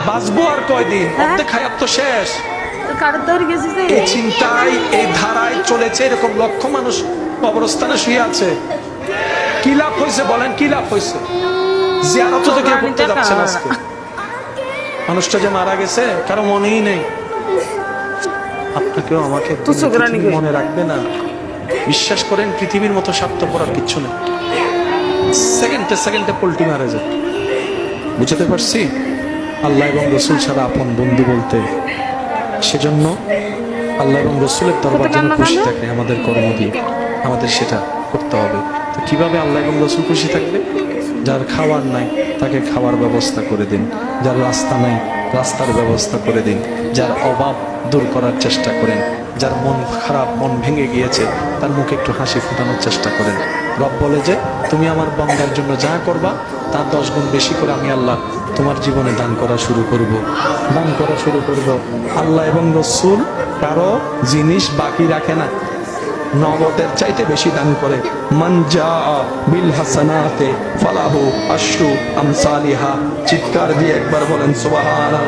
বাঁচবো আর কয়দিন, অর্ধেক হায়াত তো শেষ। এই চিন্তায়, এই ধারায় চলেছে, এরকম লক্ষ মানুষ কবরস্থানে শুয়ে আছে। কি লাভ হয়েছে বলেন, কি লাভ হয়েছে? জিয়ারত তো কেউ করতে যাচ্ছে না আজকে। মানুষটা যে মারা গেছে কারো মনেই নেই। আপনাকেও আমাকে মনে রাখবে না। বিশ্বাস করেন, পৃথিবীর মতো স্বার্থপর আর কিচ্ছু নেই। সেকেন্ডে সেকেন্ডে পোল্টি মারা যায়। বুঝতে পারছি? আল্লাহ এবং রসুল ছাড়া আপন বন্ধু বলতে। সেজন্য আল্লাহ এবং রসুলের দরবার যেন খুশি থাকে আমাদের কর্ম দিয়ে, আমাদের সেটা করতে হবে। তো কিভাবে আল্লাহ এবং রসুল খুশি থাকবে? যার খাওয়ার নাই তাকে খাওয়ার ব্যবস্থা করে দিন, যার রাস্তা নাই রাস্তার ব্যবস্থা করে দিন, যার অভাব দূর করার চেষ্টা করেন, যার মন খারাপ, মন ভেঙে গিয়েছে তার মুখে একটু হাসি ফোটানোর চেষ্টা করেন। রব বলে যে তুমি আমার বান্দার জন্য যা করবা তার 10 গুণ বেশি করে আমি আল্লাহ তোমার জীবনে দান করা শুরু করব, দান করা শুরু করব। আল্লাহ এবং রসুল কারো জিনিস বাকি রাখে না, নগদের চাইতে বেশি দান করে। মান জা বিল হাসানাতে ফালাহু আশরু আমসালিহা। চিৎকার দিয়ে একবার বলেন সুবহানাল্লাহ।